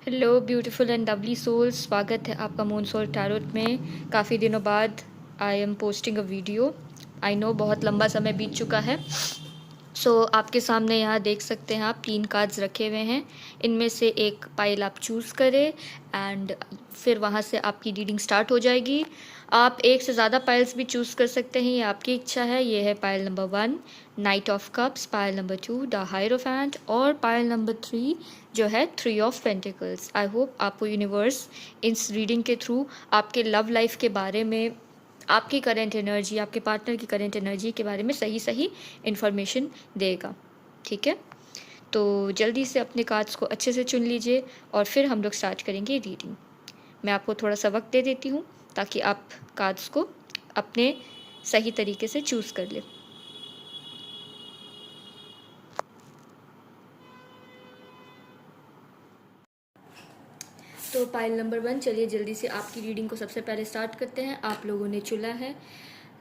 Hello beautiful and lovely soul, स्वागत है आपका मून सोल टैरोट में। काफ़ी दिनों बाद I am posting a video. I know बहुत लंबा समय बीत चुका है। आपके सामने यहाँ देख सकते हैं, आप 3 कार्ड्स रखे हुए हैं। इनमें से एक पाइल आप चूज़ करें एंड फिर वहाँ से आपकी रीडिंग स्टार्ट हो जाएगी। आप एक से ज़्यादा पाइल्स भी चूज़ कर सकते हैं, ये आपकी इच्छा है। ये है pile number 1 night of cups, pile number 2 the hierophant और पाइल नंबर 3 जो है 3 ऑफ पेंटिकल्स। आई होप आपको यूनिवर्स इस रीडिंग के थ्रू आपके लव लाइफ के बारे में, आपकी करंट एनर्जी, आपके पार्टनर की करंट एनर्जी के बारे में सही सही इन्फॉर्मेशन देगा। ठीक है, तो जल्दी से अपने कार्ड्स को अच्छे से चुन लीजिए और फिर हम लोग स्टार्ट करेंगे रीडिंग। मैं आपको थोड़ा सा वक्त दे देती हूँ ताकि आप कार्ड्स को अपने सही तरीके से चूज़ कर लें। तो पाइल नंबर 1, चलिए जल्दी से आपकी रीडिंग को सबसे पहले स्टार्ट करते हैं। आप लोगों ने चुना है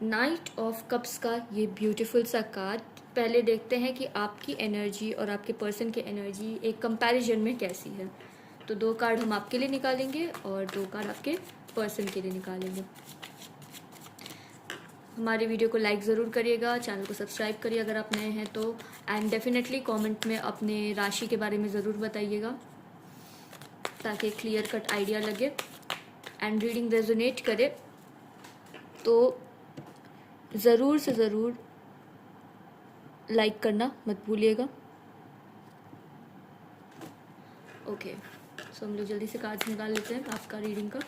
नाइट ऑफ कप्स का ये ब्यूटीफुल सा कार्ड। पहले देखते हैं कि आपकी एनर्जी और आपके पर्सन की एनर्जी एक कंपैरिजन में कैसी है। तो 2 कार्ड हम आपके लिए निकालेंगे और 2 कार्ड आपके पर्सन के लिए निकालेंगे। हमारे वीडियो को लाइक ज़रूर करिएगा, चैनल को सब्सक्राइब करिए अगर आप नए हैं तो, एंड डेफिनेटली कमेंट में अपने राशि के बारे में ज़रूर बताइएगा ताकि क्लियर कट आइडिया लगे एंड रीडिंग रेजोनेट करे तो ज़रूर से ज़रूर लाइक करना मत भूलिएगा। ओके, सो हम लोग जल्दी से कार्ड्स निकाल लेते हैं आपका रीडिंग का।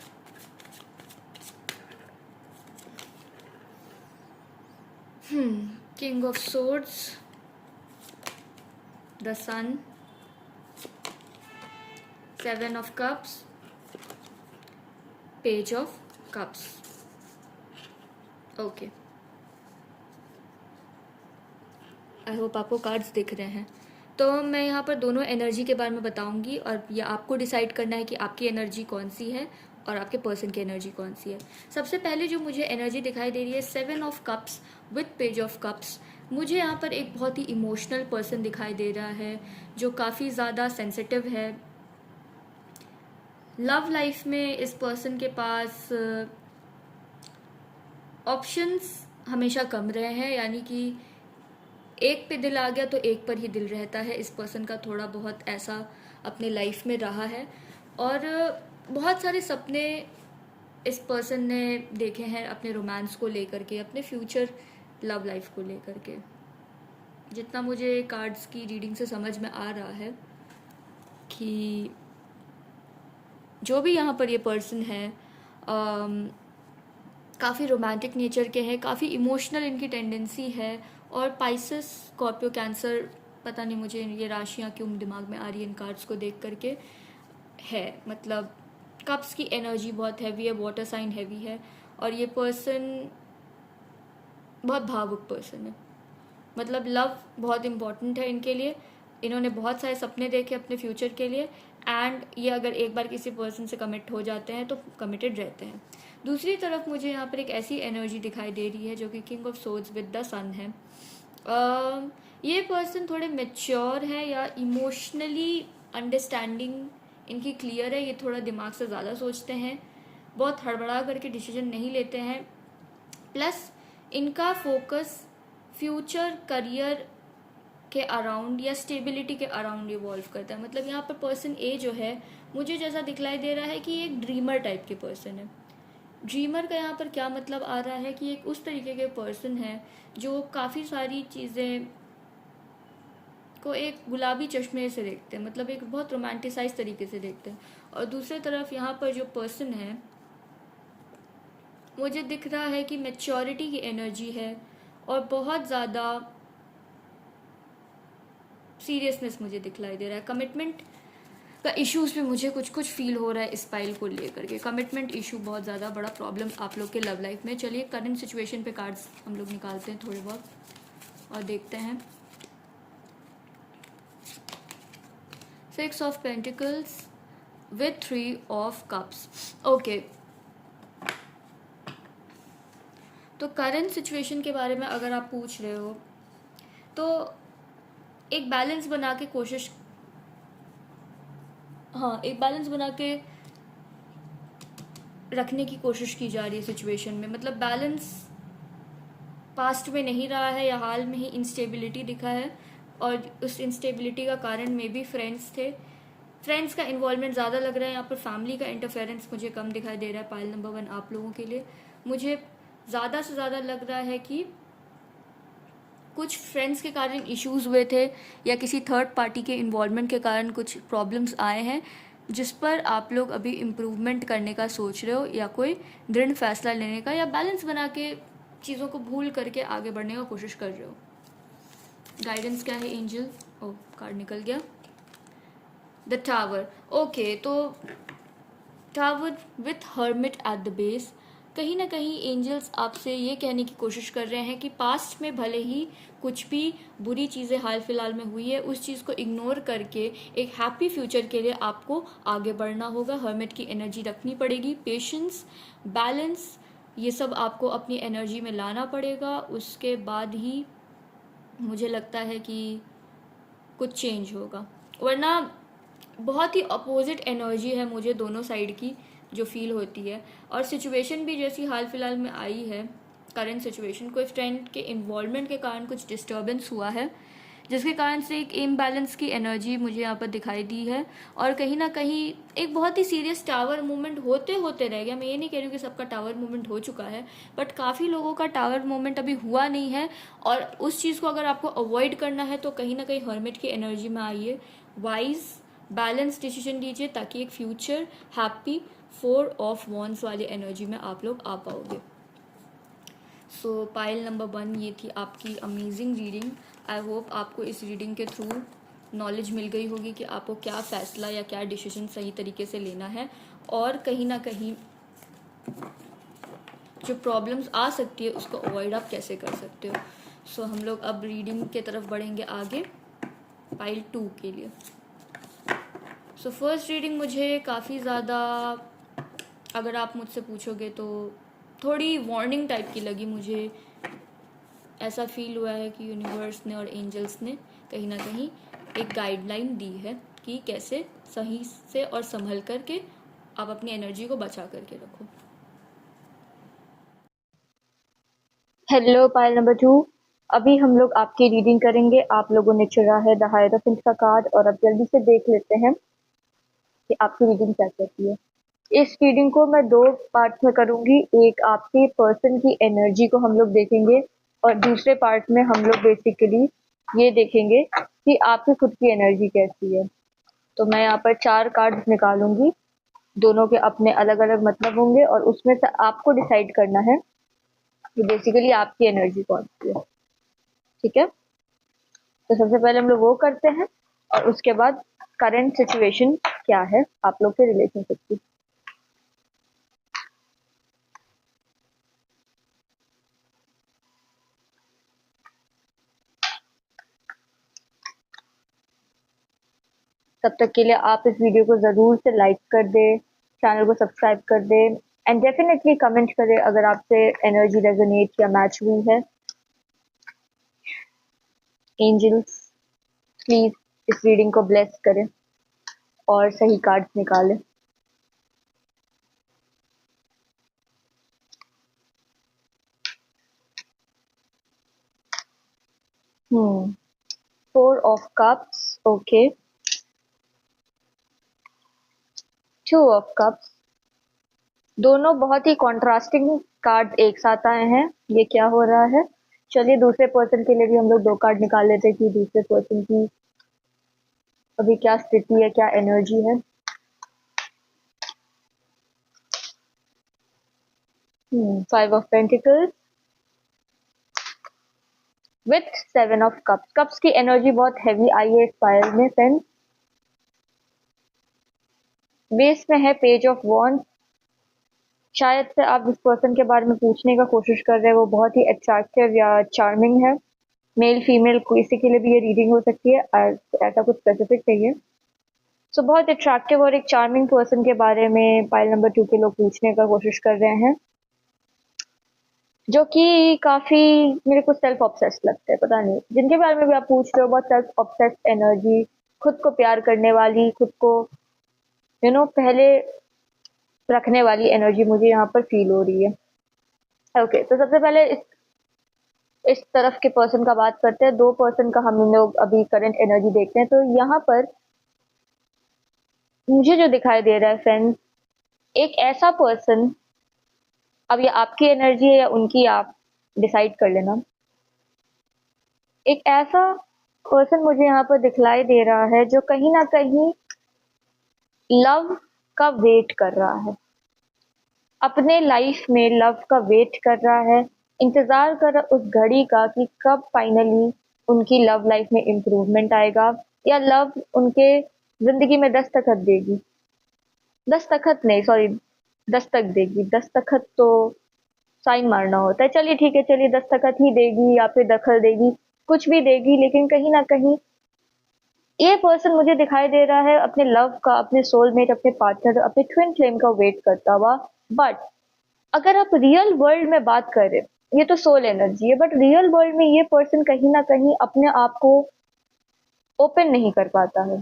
King of swords, the sun, 7 of cups, page of cups. Okay, I hope आपको कार्ड्स दिख रहे हैं। तो मैं यहाँ पर दोनों एनर्जी के बारे में बताऊंगी और ये आपको डिसाइड करना है कि आपकी एनर्जी कौन सी है और आपके पर्सन की एनर्जी कौन सी है। सबसे पहले जो मुझे एनर्जी दिखाई दे रही है 7 of cups with page of cups. मुझे यहाँ पर एक बहुत ही इमोशनल पर्सन दिखाई दे रहा है जो काफ़ी ज़्यादा सेंसिटिव है। लव लाइफ में इस पर्सन के पास ऑप्शंस हमेशा कम रहे हैं, यानी कि एक पे दिल आ गया तो एक पर ही दिल रहता है। इस पर्सन का थोड़ा बहुत ऐसा अपने लाइफ में रहा है और बहुत सारे सपने इस पर्सन ने देखे हैं अपने रोमांस को लेकर के, अपने फ्यूचर लव लाइफ को लेकर के। जितना मुझे कार्ड्स की रीडिंग से समझ में आ रहा है कि जो भी यहाँ पर ये पर्सन है काफ़ी रोमांटिक नेचर के हैं, काफ़ी इमोशनल इनकी टेंडेंसी है। और पाइसेस, स्कॉर्पियो, कैंसर, पता नहीं मुझे ये राशियाँ क्यों दिमाग में आ रही है इन कार्ड्स को देख करके है। मतलब कप्स की एनर्जी बहुत हैवी है, वाटर साइन हैवी है और ये पर्सन बहुत भावुक पर्सन है। मतलब लव बहुत इम्पॉर्टेंट है इनके लिए। इन्होंने बहुत सारे सपने देखे अपने फ्यूचर के लिए एंड ये अगर एक बार किसी पर्सन से कमिट हो जाते हैं तो कमिटेड रहते हैं। दूसरी तरफ मुझे यहाँ पर एक ऐसी एनर्जी दिखाई दे रही है जो कि king of swords with the sun है। ये पर्सन थोड़े मेच्योर है या इमोशनली अंडरस्टैंडिंग इनकी क्लियर है। ये थोड़ा दिमाग से ज़्यादा सोचते हैं, बहुत हड़बड़ा करके डिसीजन नहीं लेते हैं। प्लस इनका फोकस फ्यूचर करियर के अराउंड या स्टेबिलिटी के अराउंड इवॉल्व करता है। मतलब यहाँ पर पर्सन ए जो है मुझे जैसा दिखलाई दे रहा है कि एक ड्रीमर टाइप के पर्सन है। ड्रीमर का यहाँ पर क्या मतलब आ रहा है कि एक उस तरीके के पर्सन है जो काफ़ी सारी चीज़ें को एक गुलाबी चश्मे से देखते हैं, मतलब एक बहुत रोमांटिसाइज तरीके से देखते हैं। और दूसरी तरफ यहाँ पर जो पर्सन है मुझे दिख रहा है कि मैच्योरिटी की एनर्जी है और बहुत ज़्यादा सीरियसनेस मुझे दिखलाई दे रहा है। कमिटमेंट का इश्यूज भी मुझे कुछ कुछ फील हो रहा है इस फाइल को लेकर के। कमिटमेंट इशू बहुत ज़्यादा बड़ा प्रॉब्लम आप लोग के लव लाइफ में। चलिए करंट सिचुएशन पे कार्ड्स हम लोग निकालते हैं थोड़े बहुत और देखते हैं। 6 of pentacles with 3 of cups. Okay, तो करंट सिचुएशन के बारे में अगर आप पूछ रहे हो तो एक बैलेंस बना के कोशिश हाँ, एक बैलेंस बना के रखने की कोशिश की जा रही है सिचुएशन में। मतलब बैलेंस पास्ट में नहीं रहा है या हाल में ही इंस्टेबिलिटी दिखा है, और उस इंस्टेबिलिटी का कारण मे बी फ्रेंड्स थे। फ्रेंड्स का इन्वॉल्वमेंट ज़्यादा लग रहा है यहाँ पर, फैमिली का इंटरफेरेंस मुझे कम दिखाई दे रहा है। पाइल नंबर 1 आप लोगों के लिए मुझे ज़्यादा से ज़्यादा लग रहा है कि कुछ फ्रेंड्स के कारण इश्यूज हुए थे, या किसी थर्ड पार्टी के इन्वॉल्वमेंट के कारण कुछ प्रॉब्लम्स आए हैं, जिस पर आप लोग अभी इम्प्रूवमेंट करने का सोच रहे हो, या कोई दृढ़ फैसला लेने का, या बैलेंस बना के चीज़ों को भूल करके आगे बढ़ने का कोशिश कर रहे हो। गाइडेंस क्या है एंजल? ओ, कार्ड निकल गया, द टावर। ओके, तो tower with hermit at the base. कहीं ना कहीं एंजल्स आपसे ये कहने की कोशिश कर रहे हैं कि पास्ट में भले ही कुछ भी बुरी चीज़ें हाल फिलहाल में हुई है, उस चीज़ को इग्नोर करके एक हैप्पी फ्यूचर के लिए आपको आगे बढ़ना होगा। हर्मिट की एनर्जी रखनी पड़ेगी, पेशेंस, बैलेंस, ये सब आपको अपनी एनर्जी में लाना पड़ेगा। उसके बाद ही मुझे लगता है कि कुछ चेंज होगा, वरना बहुत ही अपोजिट एनर्जी है मुझे दोनों साइड की जो फील होती है। और सिचुएशन भी जैसी हाल फिलहाल में आई है, करंट सिचुएशन, कोई फ्रेंड के इन्वॉल्वमेंट के कारण कुछ डिस्टर्बेंस हुआ है, जिसके कारण से एक इम्बैलेंस की एनर्जी मुझे यहाँ पर दिखाई दी है। और कहीं ना कहीं एक बहुत ही सीरियस टावर मूवमेंट होते होते रह गया। मैं ये नहीं कह रही हूँ कि सबका टावर मूवमेंट हो चुका है, बट काफ़ी लोगों का टावर मूवमेंट अभी हुआ नहीं है। और उस चीज़ को अगर आपको अवॉइड करना है तो कहीं ना कहीं हर्मिट की एनर्जी में आइए, वाइज बैलेंस डिसीजन लीजिए, ताकि एक फ्यूचर हैप्पी 4 ऑफ वॉन्ड्स वाली एनर्जी में आप लोग आ पाओगे। सो पाइल नंबर 1 ये थी आपकी अमेजिंग रीडिंग। आई होप आपको इस रीडिंग के थ्रू नॉलेज मिल गई होगी कि आपको क्या फ़ैसला या क्या डिसीजन सही तरीके से लेना है, और कहीं ना कहीं जो प्रॉब्लम्स आ सकती है उसको अवॉइड आप कैसे कर सकते हो। सो हम लोग अब रीडिंग के तरफ बढ़ेंगे आगे, पाइल 2 के लिए। सो फर्स्ट रीडिंग मुझे काफ़ी ज़्यादा, अगर आप मुझसे पूछोगे तो थोड़ी वार्निंग टाइप की लगी मुझे। ऐसा फील हुआ है कि यूनिवर्स ने और एंजल्स ने कहीं ना कहीं एक गाइडलाइन दी है कि कैसे सही से और संभल करके आप अपनी एनर्जी को बचा करके रखो। Hello pile number 2। अभी हम लोग आपकी रीडिंग करेंगे। आप लोगों ने चुना है द हायरोफेंट का कार्ड, और अब जल्दी से देख लेते हैं कि आपकी रीडिंग क्या कहती है। इस रीडिंग को मैं दो पार्ट में करूंगी। एक आपके पर्सन की एनर्जी को हम लोग देखेंगे, और दूसरे पार्ट में हम लोग बेसिकली ये देखेंगे कि आपकी खुद की एनर्जी कैसी है। तो मैं यहाँ पर 4 कार्ड निकालूंगी, दोनों के अपने अलग अलग मतलब होंगे, और उसमें से आपको डिसाइड करना है कि बेसिकली आपकी एनर्जी कौन सी है। ठीक है, तो सबसे पहले हम लोग वो करते हैं, और उसके बाद करंट सिचुएशन क्या है आप लोग के रिलेशनशिप की। तब तक के लिए आप इस वीडियो को जरूर से लाइक कर दे, चैनल को सब्सक्राइब कर दे, एंड डेफिनेटली कमेंट करें अगर आपसे एनर्जी रेजोनेट या मैच हुई है। एंजल्स प्लीज इस रीडिंग को ब्लेस करें और सही कार्ड्स निकालें। हम्म 4 of cups, okay, 2 of cups. दोनों बहुत ही कॉन्ट्रास्टिंग कार्ड एक साथ आए हैं। ये क्या हो रहा है? चलिए दूसरे पर्सन के लिए भी हम लोग 2 कार्ड निकाल लेते हैं कि दूसरे पर्सन की अभी क्या स्थिति है, क्या एनर्जी है। 5 of pentacles with 7 of cups. Cups की एनर्जी बहुत हैवी आई है इस फाइल में फ्रेंड्स। बेस में है पेज ऑफ वॉन्ड्स। शायद से आप जिस पर्सन के बारे में पूछने का कोशिश कर रहे हैं वो बहुत ही अट्रैक्टिव या चार्मिंग है। मेल फीमेल किसी के लिए भी ये रीडिंग हो सकती है, ऐसा कुछ स्पेसिफिक चाहिए। सो बहुत अट्रैक्टिव और एक चार्मिंग पर्सन के बारे में पाइल नंबर 2 के लोग पूछने का कोशिश कर रहे हैं, जो कि काफी मेरे को सेल्फ ऑब्सेस्ड लगता है। पता नहीं जिनके बारे में भी आप पूछ रहे हो, बहुत सेल्फ ऑब्सेस्ड एनर्जी, खुद को प्यार करने वाली, खुद को पहले रखने वाली एनर्जी मुझे यहाँ पर फील हो रही है। ओके, तो सबसे पहले इस तरफ के पर्सन का बात करते हैं। 2 पर्सन का हम लोग अभी करंट एनर्जी देखते हैं। तो यहाँ पर मुझे जो दिखाई दे रहा है फ्रेंड्स, एक ऐसा पर्सन, अब ये आपकी एनर्जी है या उनकी, आप डिसाइड कर लेना। एक ऐसा पर्सन मुझे यहाँ पर दिखलाई दे रहा है जो कहीं ना कहीं लव का वेट कर रहा है, अपने लाइफ में लव का वेट कर रहा है, इंतजार कर रहा उस घड़ी का कि कब फाइनली उनकी लव लाइफ में इम्प्रूवमेंट आएगा या लव उनके जिंदगी में दस्तखत देगी। दस्तखत नहीं, सॉरी, दस्तक देगी। दस्तखत तो साइन मारना होता है। चलिए ठीक है, चलिए दस्तखत ही देगी या फिर दखल देगी, कुछ भी देगी, लेकिन कहीं ना कहीं ये पर्सन मुझे दिखाई दे रहा है अपने लव का, अपने सोलमेट, अपने पार्टनर, अपने ट्विन फ्लेम का वेट करता हुआ। बट अगर आप रियल वर्ल्ड में बात करें, ये तो सोल एनर्जी है, बट रियल वर्ल्ड में ये पर्सन कहीं ना कहीं अपने आप को ओपन नहीं कर पाता है।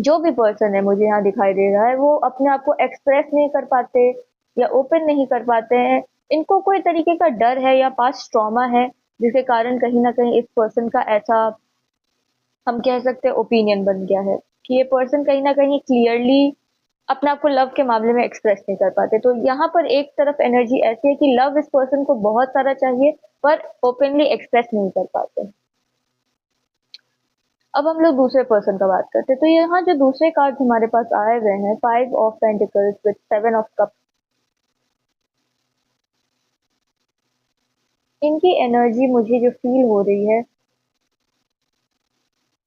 जो भी पर्सन है मुझे यहाँ दिखाई दे रहा है, वो अपने आप को एक्सप्रेस नहीं कर पाते या ओपन नहीं कर पाते हैं। इनको कोई तरीके का डर है या पास्ट ट्रॉमा है, जिसके कारण कहीं ना कहीं इस पर्सन का ऐसा, हम कह सकते हैं, ओपिनियन बन गया है कि ये पर्सन कहीं ना कहीं क्लियरली अपने आप को लव के मामले में एक्सप्रेस नहीं कर पाते। तो यहाँ पर एक तरफ एनर्जी ऐसी है कि लव इस पर्सन को बहुत सारा चाहिए पर ओपनली एक्सप्रेस नहीं कर पाते। अब हम लोग दूसरे पर्सन का बात करते हैं। तो यहाँ जो दूसरे कार्ड हमारे पास आए हुए हैं, 5 of pentacles with 7 of cup, इनकी एनर्जी मुझे जो फील हो रही है,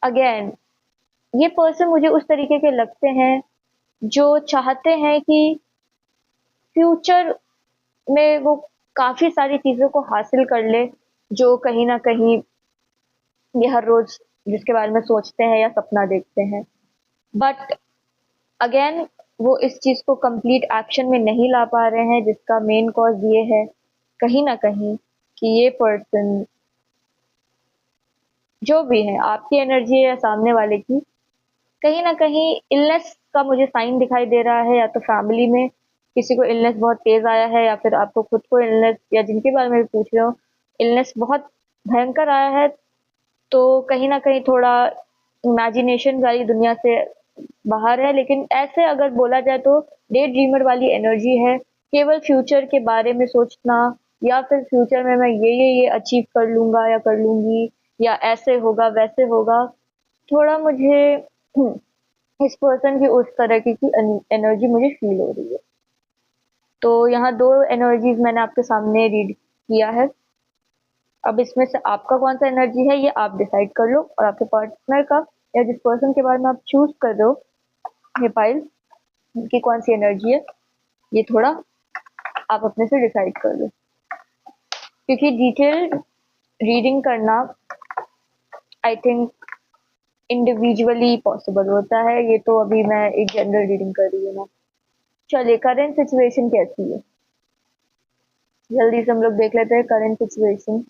अगेन ये पर्सन मुझे उस तरीके के लगते हैं जो चाहते हैं कि फ्यूचर में वो काफी सारी चीजों को हासिल कर ले, जो कहीं ना कहीं ये हर रोज जिसके बारे में सोचते हैं या सपना देखते हैं। बट अगेन वो इस चीज को कंप्लीट एक्शन में नहीं ला पा रहे हैं, जिसका मेन कॉज ये है कहीं ना कहीं कि ये पर्सन, जो भी है, आपकी एनर्जी है या सामने वाले की, कहीं ना कहीं इलनेस का मुझे साइन दिखाई दे रहा है। या तो फैमिली में किसी को इलनेस बहुत तेज आया है, या फिर आपको खुद को इलनेस, या जिनके बारे में भी पूछ रहे हो, इलनेस बहुत भयंकर आया है। तो कहीं ना कहीं थोड़ा इमेजिनेशन वाली दुनिया से बाहर है। लेकिन ऐसे अगर बोला जाए तो डे ड्रीमर वाली एनर्जी है, केवल फ्यूचर के बारे में सोचना, या फिर फ्यूचर में मैं ये अचीव कर लूंगा या कर लूंगी, या ऐसे होगा वैसे होगा। थोड़ा मुझे इस पर्सन की उस तरह की एनर्जी मुझे फील हो रही है। तो यहाँ 2 एनर्जीज मैंने आपके सामने रीड किया है। अब इसमें से आपका कौन सा एनर्जी है ये आप डिसाइड कर लो, और आपके पार्टनर का या जिस पर्सन के बारे में आप चूज कर रहे हो ये फाइल की कौन सी एनर्जी है, ये थोड़ा आप अपने से डिसाइड कर लो। क्योंकि डिटेल रीडिंग करना आई थिंक इंडिविजुअली पॉसिबल होता है। ये तो अभी मैं एक जनरल रीडिंग कर रही हूँ ना। चलिए, करंट सिचुएशन कैसी है जल्दी से हम लोग देख लेते हैं। करंट सिचुएशन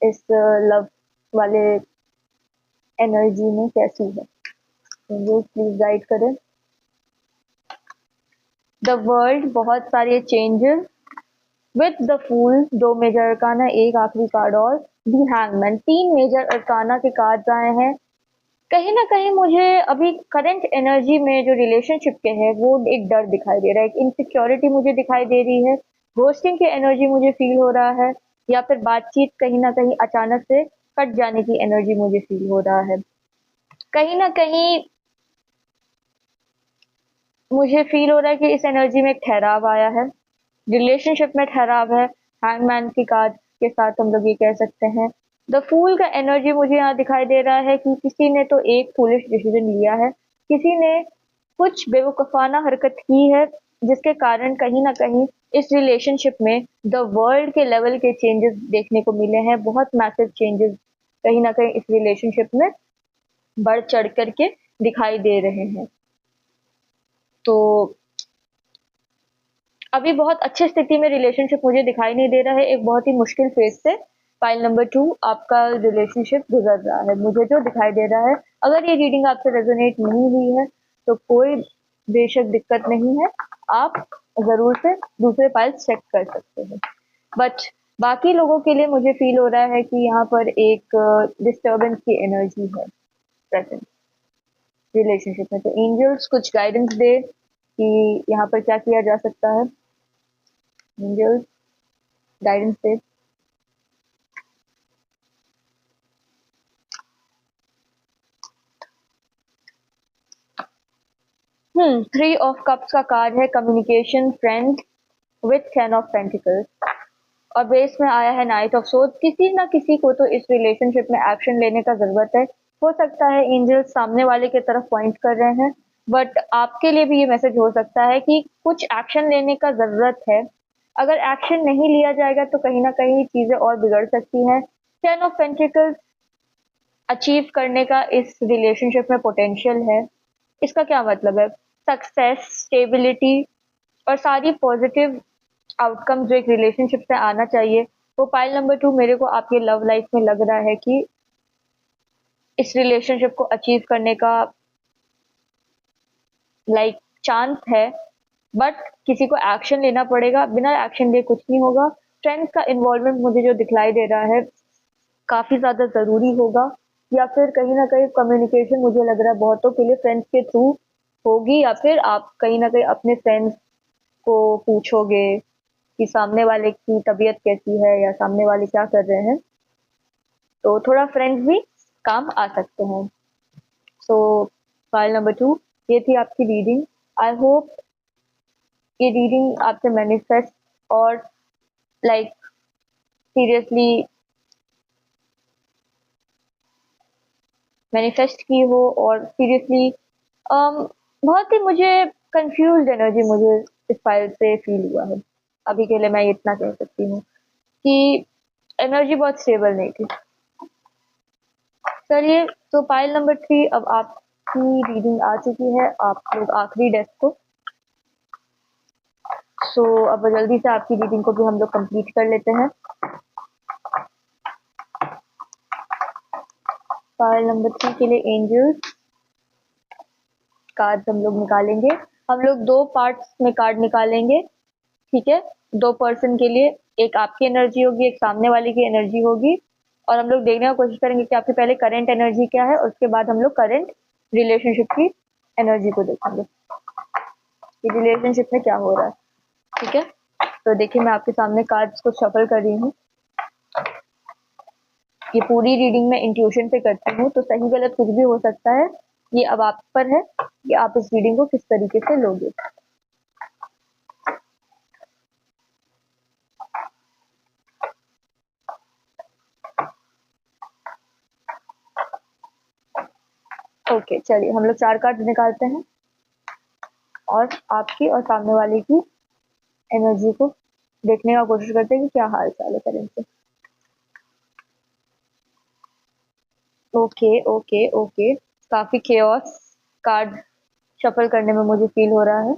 इस लव वाले एनर्जी में कैसी है, तो प्लीज गाइड करें। द वर्ल्ड, बहुत सारे changes, with the fool, 2 major arcana, एक आखिरी कार्ड, और द हैंगमैन, 3 मेजर अरकाना के कार्ड आए हैं। कहीं ना कहीं मुझे अभी करंट एनर्जी में जो रिलेशनशिप के है वो एक डर दिखाई दे रहा है, एक इनसिक्योरिटी मुझे दिखाई दे रही है, घोस्टिंग की एनर्जी मुझे फील हो रहा है, या फिर बातचीत कहीं ना कहीं अचानक से कट जाने की एनर्जी मुझे फील हो रहा है। कहीं ना कहीं मुझे फील हो रहा है कि इस एनर्जी में एक ठहराव आया है, रिलेशनशिप में ठहराव है। हैंगमैन की कार्ड के साथ हम लोग ये कह सकते हैं। द फूल का एनर्जी मुझे यहाँ दिखाई दे रहा है कि किसी ने तो एक फूलिश डिसीजन लिया है, किसी ने कुछ बेवकूफाना हरकत की है, जिसके कारण कहीं ना कहीं इस रिलेशनशिप में द वर्ल्ड के लेवल के चेंजेस देखने को मिले हैं। बहुत मैसिव चेंजेस कहीं ना कहीं इस रिलेशनशिप में बढ़ चढ़ करके दिखाई दे रहे हैं। तो अभी बहुत अच्छी स्थिति में रिलेशनशिप मुझे दिखाई नहीं दे रहा है। एक बहुत ही मुश्किल फेज से फाइल नंबर 2 आपका रिलेशनशिप गुजर रहा है, मुझे जो दिखाई दे रहा है। अगर ये रीडिंग आपसे रेजोनेट नहीं हुई है तो कोई बेशक दिक्कत नहीं है, आप ज़रूर से दूसरे फाइल्स चेक कर सकते हैं। बट बाकी लोगों के लिए मुझे फ़ील हो रहा है कि यहाँ पर एक डिस्टर्बेंस की एनर्जी है प्रेज़ेंट रिलेशनशिप में। तो एंजल्स कुछ गाइडेंस दे कि यहाँ पर क्या किया जा सकता है? एंजल्स गाइडेंस दे। 3 ऑफ कप्स का कार्ड है communication, friends with 10 of pentacles और बेस में आया है नाइट ऑफ सोर्ड्स। किसी ना किसी को तो इस रिलेशनशिप में एक्शन लेने का ज़रूरत है। हो सकता है एंजल्स सामने वाले की तरफ पॉइंट कर रहे हैं, बट आपके लिए भी ये मैसेज हो सकता है कि कुछ एक्शन लेने का ज़रूरत है। अगर एक्शन नहीं लिया जाएगा तो कहीं न कहीं चीज़ें और बिगड़ सकती हैं। 10 ऑफ पेंटिकल्स अचीव करने का इस रिलेशनशिप में पोटेंशियल है। इसका क्या मतलब है? सक्सेस, स्टेबिलिटी और सारी पॉजिटिव आउटकम जो एक रिलेशनशिप से आना चाहिए, वो पाइल नंबर 2 मेरे को आपके लव लाइफ में लग रहा है कि इस रिलेशनशिप को अचीव करने का लाइक चांस है, बट किसी को एक्शन लेना पड़ेगा। बिना एक्शन लिए कुछ नहीं होगा। फ्रेंड्स का इन्वॉल्वमेंट मुझे जो दिखलाई दे रहा है काफी ज्यादा जरूरी होगा, या फिर कहीं ना कहीं कम्युनिकेशन मुझे लग रहा है बहुतों के लिए फ्रेंड्स के थ्रू होगी, या फिर आप कहीं ना कहीं अपने फ्रेंड्स को पूछोगे कि सामने वाले की तबीयत कैसी है या सामने वाले क्या कर रहे हैं, तो थोड़ा फ्रेंड्स भी काम आ सकते हैं। सो फाइल नंबर 2 ये थी आपकी रीडिंग। आई होप ये रीडिंग आपसे मैनिफेस्ट और लाइक सीरियसली मैनिफेस्ट की हो और सीरियसली बहुत ही मुझे कंफ्यूज्ड एनर्जी मुझे इस फाइल से फील हुआ है। अभी के लिए मैं इतना कह सकती हूँ कि एनर्जी बहुत स्टेबल नहीं थी। चलिए, तो फाइल नंबर 3 अब आपकी रीडिंग आ चुकी है, आप लोग आखिरी डेस्क को। सो अब जल्दी से आपकी रीडिंग को भी हम लोग कंप्लीट कर लेते हैं। फाइल नंबर 3 के लिए एंजल्स कार्ड हम लोग निकालेंगे। हम लोग 2 पार्ट्स में कार्ड निकालेंगे, ठीक है? 2 पर्सन के लिए, एक आपकी एनर्जी होगी, एक सामने वाले की एनर्जी होगी, और हम लोग देखने का कोशिश करेंगे कि आपकी पहले करंट एनर्जी क्या है और उसके बाद हम लोग करंट रिलेशनशिप की एनर्जी को देखेंगे कि रिलेशनशिप में क्या हो रहा है, ठीक है? तो देखिए, मैं आपके सामने कार्ड्स को शफल कर रही हूँ। ये पूरी रीडिंग मैं इंट्यूशन पे करती हूँ, तो सही गलत कुछ भी हो सकता है। ये अब आप पर है कि आप इस रीडिंग को किस तरीके से लोगे। ओके, चलिए हम लोग 4 कार्ड निकालते हैं और आपकी और सामने वाले की एनर्जी को देखने का कोशिश करते हैं कि क्या हाल चाल है करेंट से। ओके ओके ओके, काफी केओस कार्ड शफल करने में मुझे फील हो रहा है।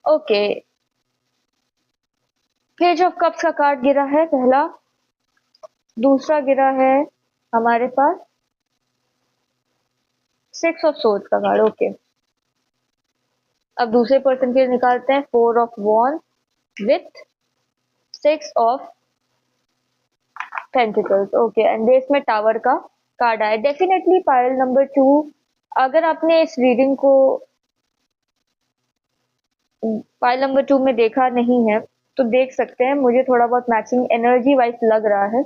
ओके, पेज ऑफ कप्स का कार्ड गिरा है पहला, दूसरा गिरा है हमारे पास 6 ऑफ सोर्ड्स का कार्ड। ओके, अब दूसरे पर्सन के लिए निकालते हैं 4 of wand with 6 of pentacles. Okay, and base में टावर का कार्ड आया। डेफिनेटली पाइल नंबर 2, अगर आपने इस रीडिंग को पाइल नंबर 2 में देखा नहीं है तो देख सकते हैं, मुझे थोड़ा बहुत मैचिंग एनर्जी वाइज लग रहा है।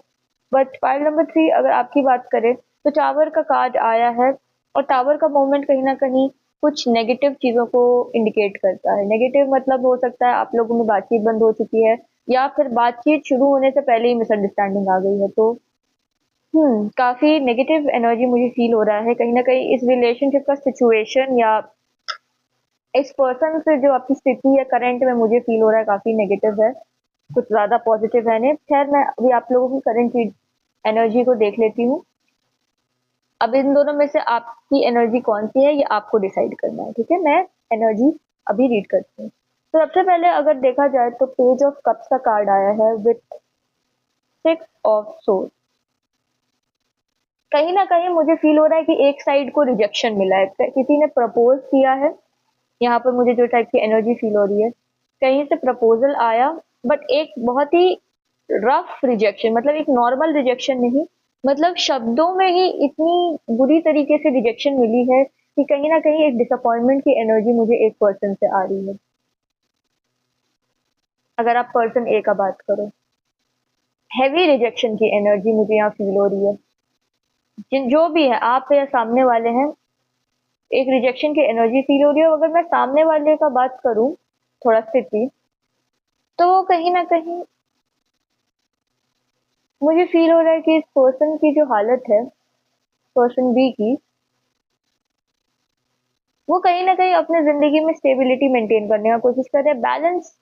बट पाइल नंबर 3 अगर आपकी बात करें तो टावर का कार्ड आया है, और टावर का मूवमेंट कहीं ना कहीं कुछ नेगेटिव चीजों को इंडिकेट करता है। नेगेटिव मतलब हो सकता है आप लोगों में बातचीत बंद हो चुकी है, या फिर बातचीत शुरू होने से पहले ही मिसअंडरस्टैंडिंग आ गई है। तो काफी नेगेटिव एनर्जी मुझे फील हो रहा है। कहीं ना कहीं इस रिलेशनशिप का सिचुएशन या इस पर्सन से जो आपकी स्थिति है करंट में, मुझे फील हो रहा है काफी नेगेटिव है, कुछ ज्यादा पॉजिटिव है नहीं। खैर, मैं अभी आप लोगों की करंट एनर्जी को देख लेती हूँ। अब इन दोनों में से आपकी एनर्जी कौन सी है ये आपको डिसाइड करना है, ठीक है। मैं एनर्जी अभी रीड करती हूँ। तो सबसे पहले अगर देखा जाए तो पेज ऑफ कप्स का कार्ड आया है विथ 6 ऑफ सोर्ड। कहीं ना कहीं मुझे फील हो रहा है कि एक साइड को रिजेक्शन मिला है, किसी ने प्रपोज किया है। यहाँ पर मुझे जो टाइप की एनर्जी फील हो रही है, कहीं से प्रपोजल आया, बट एक बहुत ही रफ रिजेक्शन, मतलब एक नॉर्मल रिजेक्शन नहीं, मतलब शब्दों में ही इतनी बुरी तरीके से रिजेक्शन मिली है कि कहीं ना कहीं एक डिसअपॉइंटमेंट की एनर्जी मुझे एक पर्सन से आ रही है। अगर आप पर्सन ए का बात करो, हैवी रिजेक्शन की एनर्जी मुझे यहाँ फील हो रही है। जिन जो भी है, आप या सामने वाले हैं, एक रिजेक्शन की एनर्जी फील हो रही है। अगर मैं सामने वाले का बात करूं, थोड़ा स्थिति, तो कहीं ना कहीं मुझे फील हो रहा है कि इस पर्सन की जो हालत है, पर्सन बी की, वो कहीं ना कहीं अपने जिंदगी में स्टेबिलिटी मेंटेन करने का कोशिश कर रहे हैं। बैलेंस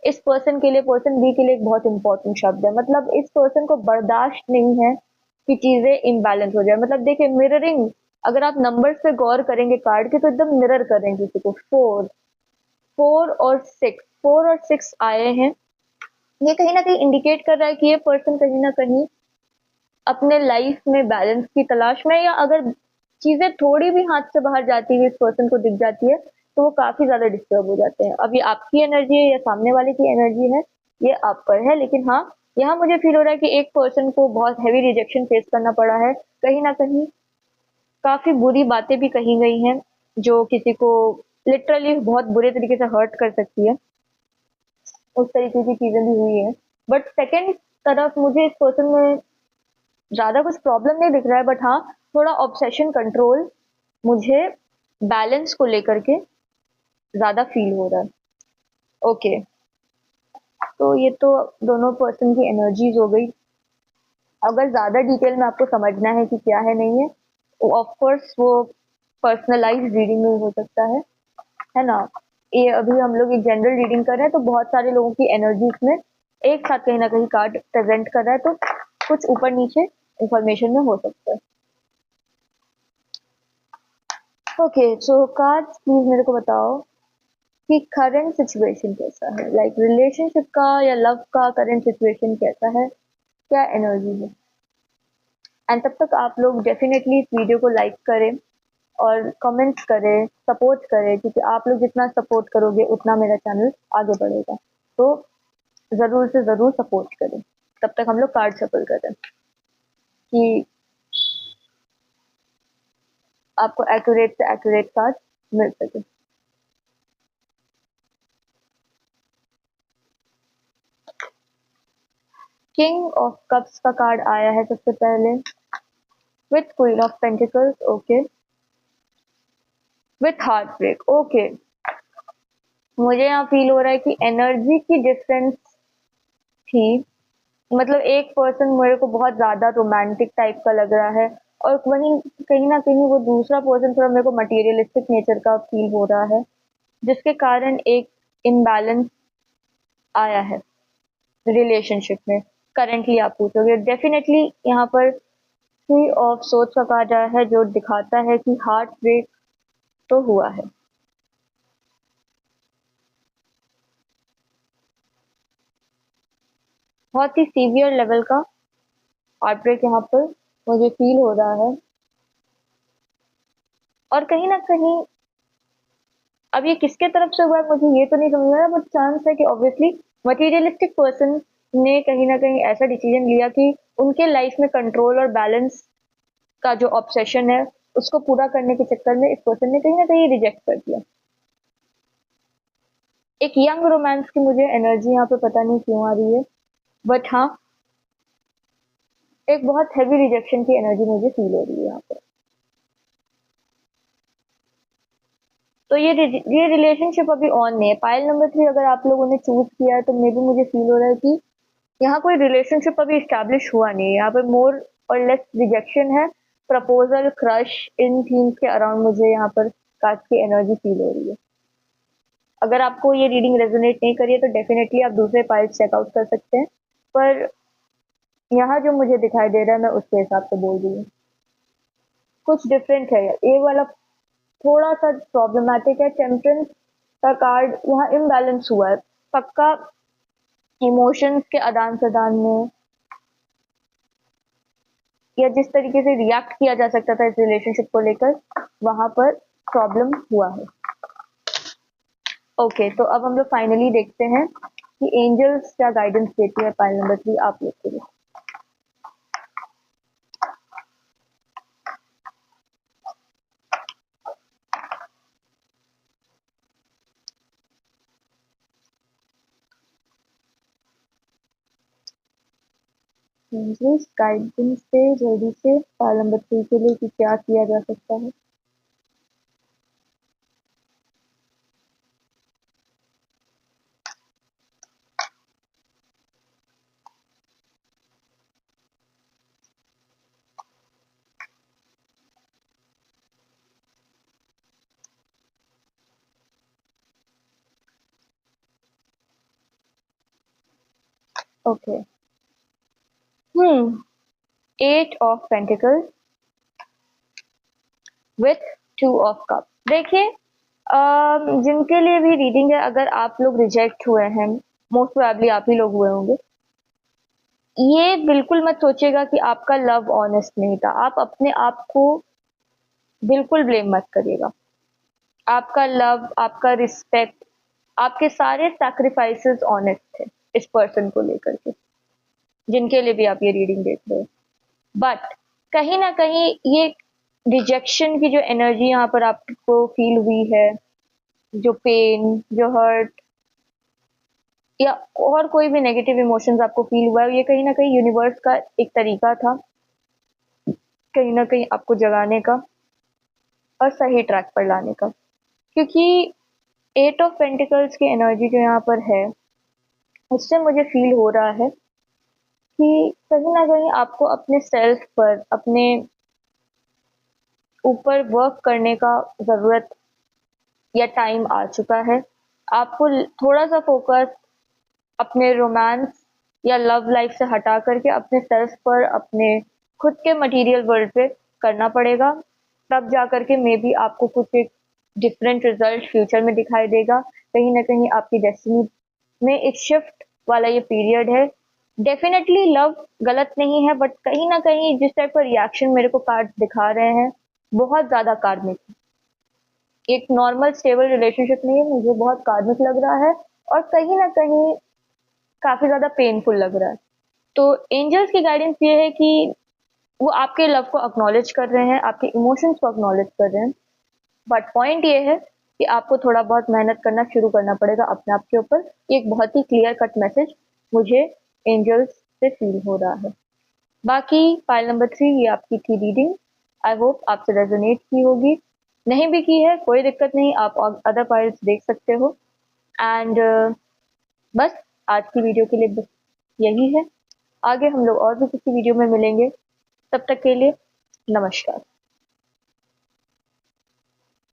इस पर्सन के लिए, पर्सन बी के लिए एक बहुत इंपॉर्टेंट शब्द है। मतलब इस पर्सन को बर्दाश्त नहीं है कि चीजें इम्बैलेंस हो जाए। मतलब देखिए, मिररिंग, अगर आप नंबर्स पे गौर करेंगे कार्ड के, तो एकदम मिरर करेंगे किसी को। 4 और 6 आए हैं। ये कहीं ना कहीं इंडिकेट कर रहा है कि ये पर्सन कहीं ना कहीं अपने लाइफ में बैलेंस की तलाश में है, या अगर चीजें थोड़ी भी हाथ से बाहर जाती हुई इस पर्सन को दिख जाती है तो वो काफी ज्यादा डिस्टर्ब हो जाते हैं। अब ये आपकी एनर्जी है या सामने वाले की एनर्जी है, ये आप पर है। लेकिन हाँ, यहाँ मुझे फील हो रहा है कि एक पर्सन को बहुत हैवी रिजेक्शन फेस करना पड़ा है। कहीं ना कहीं काफी बुरी बातें भी कही गई हैं जो किसी को लिटरली बहुत बुरे तरीके से हर्ट कर सकती है। उस तरीके की चीजें भी हुई है। बट सेकेंड तरफ मुझे इस पर्सन में ज्यादा कुछ प्रॉब्लम नहीं दिख रहा है, बट हाँ, थोड़ा ऑब्सेशन कंट्रोल मुझे बैलेंस को लेकर के ज्यादा फील हो रहा है। ओके, तो ये तो दोनों पर्सन की एनर्जीज हो गई। अगर ज्यादा डिटेल में आपको समझना है कि क्या है नहीं है, ऑफ कोर्स वो पर्सनलाइज रीडिंग में हो सकता है ना। ये अभी हम लोग एक जनरल रीडिंग कर रहे हैं, तो बहुत सारे लोगों की एनर्जीज में एक साथ कहीं ना कहीं कार्ड प्रेजेंट कर रहा है, तो कुछ ऊपर नीचे इंफॉर्मेशन में हो सकता है। ओके, सो कार्ड्स प्लीज मेरे को बताओ कि करंट सिचुएशन कैसा है, लाइक रिलेशनशिप का या लव का करंट सिचुएशन कैसा है, क्या एनर्जी है। एंड तब तक आप लोग डेफिनेटली इस वीडियो को लाइक करें और कमेंट्स करें, सपोर्ट करें, क्योंकि आप लोग जितना सपोर्ट करोगे उतना मेरा चैनल आगे बढ़ेगा। तो ज़रूर से ज़रूर सपोर्ट करें। तब तक हम लोग कार्ड शफल करें कि आपको एक्यूरेट से एक्यूरेट कार्ड मिल सके। किंग ऑफ कप्स का कार्ड आया है सबसे पहले with queen of pentacles. Okay, with heartbreak. Okay, मुझे यहाँ फील हो रहा है कि एनर्जी की डिफरेंस थी। मतलब एक पर्सन मेरे को बहुत ज्यादा रोमांटिक टाइप का लग रहा है, और वहीं कहीं ना कहीं वो दूसरा पर्सन थोड़ा मेरे को मटेरियलिस्टिक नेचर का फील हो रहा है, जिसके कारण एक इम्बैलेंस आया है रिलेशनशिप में। करेंटली आप पूछोगे, डेफिनेटली यहाँ पर 3 ऑफ सोर्ड्स का कार्ड आया है जो दिखाता है कि हार्ट ब्रेक तो हुआ है। बहुत ही सीवियर लेवल का हार्ट ब्रेक यहाँ पर मुझे फील हो रहा है। और कहीं ना कहीं अब ये किसके तरफ से हुआ है मुझे ये तो नहीं समझ आ रहा, बट चांस है कि ऑब्वियसली मटेरियलिस्टिक पर्सन ने कहीं ना कहीं ऐसा डिसीजन लिया कि उनके लाइफ में कंट्रोल और बैलेंस का जो ऑब्सेशन है उसको पूरा करने के चक्कर में इस पर्सन ने कहीं ना कहीं रिजेक्ट कर दिया। एक यंग रोमांस की मुझे एनर्जी यहाँ पे पता नहीं क्यों आ रही है, बट हाँ, एक बहुत हैवी रिजेक्शन की एनर्जी मुझे फील हो रही है यहाँ पे। तो ये रिलेशनशिप अभी ऑन नहीं है। पाइल नंबर 3 अगर आप लोगों ने चूज किया है तो मे बी मुझे फील हो रहा है कि यहाँ कोई रिलेशनशिप अभी स्टैब्लिश हुआ नहीं है। यहाँ पे मोर और लेस रिजेक्शन है, प्रपोजल, क्रश, इन थीम्स के अराउंड मुझे यहाँ पर कार्ड की एनर्जी फील हो रही है। अगर आपको ये रीडिंग रेजोनेट नहीं करी है तो डेफिनेटली आप दूसरे पाइल्स चेकआउट कर सकते हैं। पर यहाँ जो मुझे दिखाई दे रहा है मैं उसके हिसाब से बोल रही हूँ। कुछ डिफरेंट है, ये वाला थोड़ा सा प्रॉब्लमैटिक है। टेम्परेंस का कार्ड यहाँ इम्बैलेंस हुआ है पक्का, इमोशंस के आदान प्रदान में या जिस तरीके से रिएक्ट किया जा सकता था इस रिलेशनशिप को लेकर, वहां पर प्रॉब्लम हुआ है। ओके, तो अब हम लोग फाइनली देखते हैं कि एंजल्स क्या गाइडेंस देती है पाइल नंबर 3 आप लोग के लिए। एंजल्स गाइडेंस से जल्दी से पाइल नंबर 3 के लिए कि क्या किया जा सकता है। Okay, 8 of pentacles with 2 of cup. देखिए, जिनके लिए भी रीडिंग है, अगर आप लोग रिजेक्ट हुए हैं, मोस्ट प्रोबेबली आप ही लोग हुए होंगे, ये बिल्कुल मत सोचिएगा कि आपका लव ऑनेस्ट नहीं था। आप अपने आप को बिल्कुल ब्लेम मत करिएगा। आपका लव, आपका रिस्पेक्ट, आपके सारे सैक्रिफाइसेस ऑनेस्ट थे इस पर्सन को लेकर के, जिनके लिए भी आप ये रीडिंग देख रहे हो। बट कहीं ना कहीं ये रिजेक्शन की जो एनर्जी यहाँ पर आपको फील हुई है, जो पेन, जो हर्ट या और कोई भी नेगेटिव इमोशंस आपको फील हुआ है, ये कहीं ना कहीं यूनिवर्स का एक तरीका था कहीं ना कहीं आपको जगाने का और सही ट्रैक पर लाने का। क्योंकि 8 ऑफ पेंटिकल्स की एनर्जी जो यहाँ पर है, उससे मुझे फील हो रहा है कि कहीं ना कहीं आपको अपने सेल्फ पर, अपने ऊपर वर्क करने का ज़रूरत या टाइम आ चुका है। आपको थोड़ा सा फोकस अपने रोमांस या लव लाइफ से हटा करके अपने सेल्फ पर, अपने खुद के मटेरियल वर्ल्ड पे करना पड़ेगा। तब जा करके मे बी आपको कुछ एक डिफरेंट रिजल्ट फ्यूचर में दिखाई देगा। कहीं ना कहीं आपकी डेस्टिनी में एक शिफ्ट वाला ये पीरियड है। डेफिनेटली लव गलत नहीं है, बट कहीं ना कहीं जिस टाइप का रिएक्शन मेरे को कार्ड दिखा रहे हैं, बहुत ज्यादा कार्मिक, एक नॉर्मल स्टेबल रिलेशनशिप नहीं है, मुझे बहुत कार्मिक लग रहा है और कहीं ना कहीं काफी ज्यादा पेनफुल लग रहा है। तो एंजल्स की गाइडेंस ये है कि वो आपके लव को अक्नॉलेज कर रहे हैं, आपके इमोशंस को अक्नॉलेज कर रहे हैं। बट पॉइंट ये है कि आपको थोड़ा बहुत मेहनत करना शुरू करना पड़ेगा अपने आप के ऊपर। एक बहुत ही क्लियर कट मैसेज मुझे एंजल्स से फील हो रहा है। बाकी फाइल नंबर 3 ये आपकी थी रीडिंग। आई होप आपसे रेजोनेट की होगी। नहीं भी की है कोई दिक्कत नहीं, आप अदर फाइल्स देख सकते हो। एंड बस आज की वीडियो के लिए बस यही है। आगे हम लोग और भी किसी वीडियो में मिलेंगे। तब तक के लिए नमस्कार।